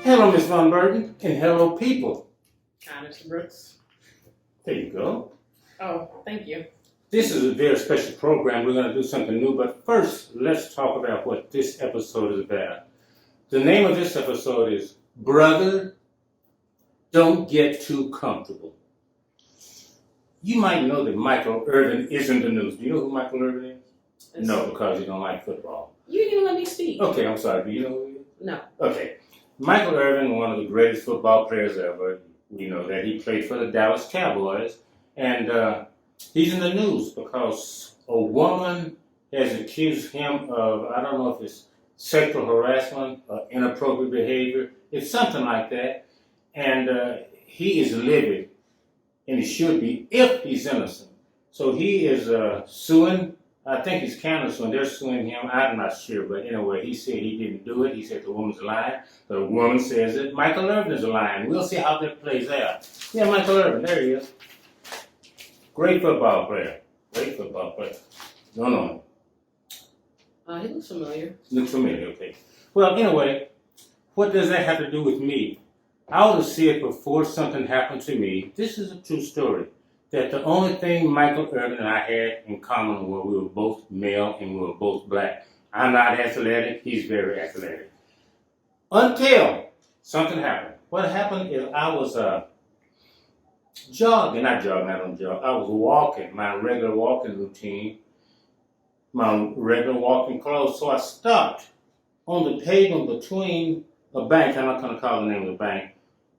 Hello, Miss Von Burton, and hello, people. Hi, Mr. Brooks. There you go. Oh, thank you. This is a very special program. We're going to do something new, but first, let's talk about what this episode is about. The name of this episode is Brother, Don't Get Too Comfortable. You might know that Michael Irvin is in the news. Do you know who Michael Irvin is? No, because you don't like football. You didn't even let me speak. Okay, I'm sorry. Do you know who he is? No. Okay. Michael Irvin, one of the greatest football players ever. You know that he played for the Dallas Cowboys. And he's in the news because a woman has accused him of, I don't know if it's sexual harassment or inappropriate behavior. It's something like that. And he is livid, and he should be if he's innocent. So he is suing. I think he's counter-suing. They're suing him. I'm not sure. But anyway, he said he didn't do it. He said the woman's lying. The woman says that Michael Irvin is lying. We'll see how that plays out. Yeah, Michael Irvin. There he is. Great football player. Great football player. No. He looks familiar. Looks familiar, okay. Well, anyway, what does that have to do with me? I ought to see it before something happened to me. This is a true story. That the only thing Michael Irvin and I had in common was we were both male and we were both black. I'm not athletic. He's very athletic. Until something happened. What happened is I was jogging. I was walking, my regular walking routine, my regular walking clothes. So I stopped on the pavement between a bank, I'm not going to call the name of the bank,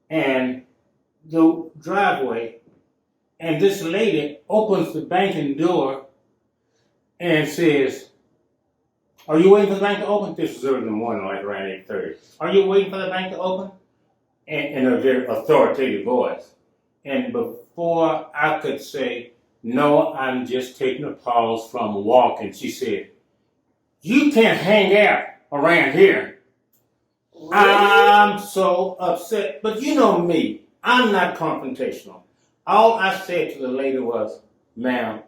and the driveway. And this lady opens the banking door and says, "Are you waiting for the bank to open?" This was early in the morning, like around 8:30. "Are you waiting for the bank to open?" In a very authoritative voice. And before I could say, "No, I'm just taking a pause from walking," she said, "You can't hang out around here." Really? I'm so upset. But you know me, I'm not confrontational. All I said to the lady was, "Ma'am,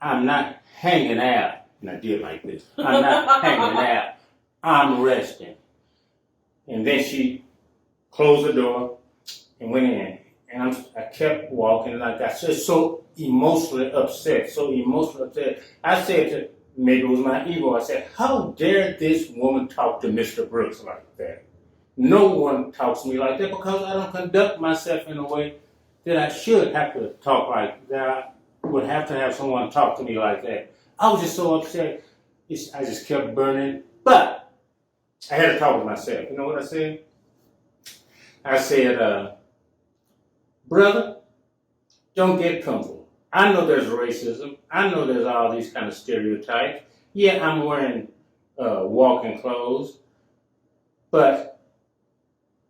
I'm not hanging out." And I did like this. "I'm not hanging out. I'm resting." And then she closed the door and went in. And I kept walking, like I said, so emotionally upset. I said to, maybe it was my ego, I said, "How dare this woman talk to Mr. Brooks like that? No one talks to me like that because I don't conduct myself in a way that I should have to talk like that. I would have to have someone talk to me like that." I was just so upset. I just kept burning. But I had to talk with myself. You know what I said? I said, "Brother, don't get comfortable. I know there's racism. I know there's all these kind of stereotypes. Yeah, I'm wearing walking clothes. But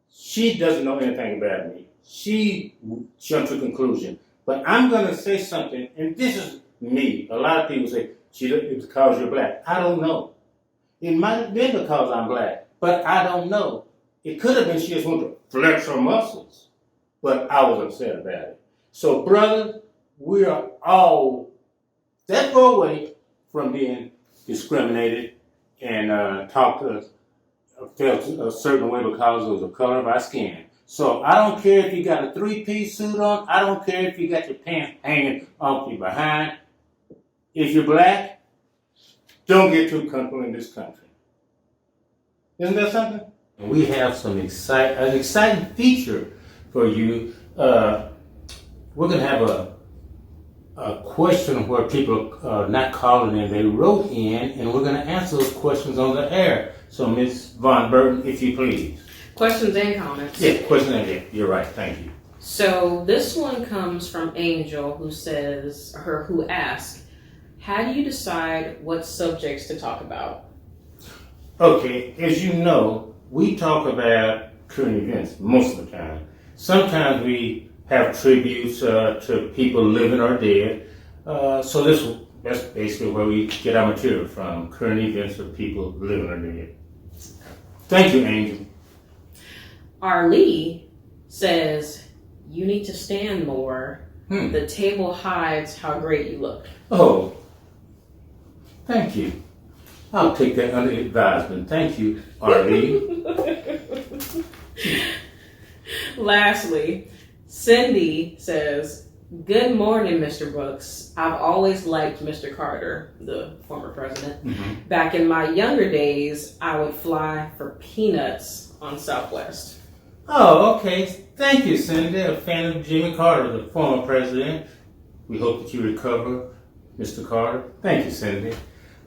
she doesn't know anything about me. She jumped to a conclusion. But I'm going to say something, and this is me. A lot of people say, it's because you're black. I don't know. It might have been because I'm black, but I don't know. It could have been she just wanted to flex her muscles, but I was upset about it. So, brother, we are all that far away from being discriminated and felt a certain way because of the color of our skin. So I don't care if you got a three-piece suit on. I don't care if you got your pants hanging off your behind. If you're black, don't get too comfortable in this country. Isn't that something? We have an exciting feature for you. We're going to have a question where people are not calling in. They wrote in, and we're going to answer those questions on the air. So, Ms. Von Burton, if you please. Questions and comments. Yeah, questions and comments. You're right. Thank you. So this one comes from Angel, who asks, "How do you decide what subjects to talk about?" Okay, as you know, we talk about current events most of the time. Sometimes we have tributes to people living or dead. So that's basically where we get our material from, current events of people living or dead. Thank you, Angel. Arlie says, "You need to stand more. The table hides how great you look." Oh, thank you. I'll take that under advisement. Thank you, Arlie. Lastly, Cindy says, "Good morning, Mr. Brooks. I've always liked Mr. Carter," the former president. Mm-hmm. "Back in my younger days, I would fly for peanuts on Southwest." Oh, okay. Thank you, Cindy. A fan of Jimmy Carter, the former president. We hope that you recover, Mr. Carter. Thank you, Cindy.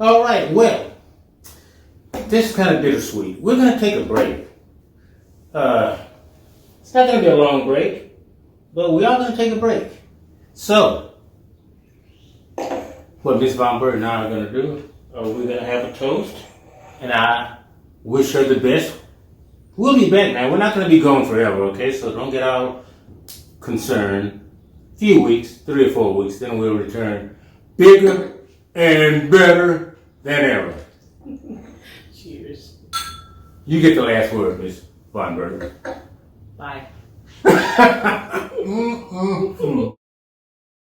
All right, well, this is kind of bittersweet. We're going to take a break. It's not going to be a long break, but we are going to take a break. So, what Miss Von Bird and I are going to do, we're going to have a toast, and I wish her the best. We'll be back now. We're not going to be gone forever, okay? So don't get all concerned. A few weeks, 3 or 4 weeks, then we'll return bigger and better than ever. Cheers. You get the last word, Miss Von Bird. Bye.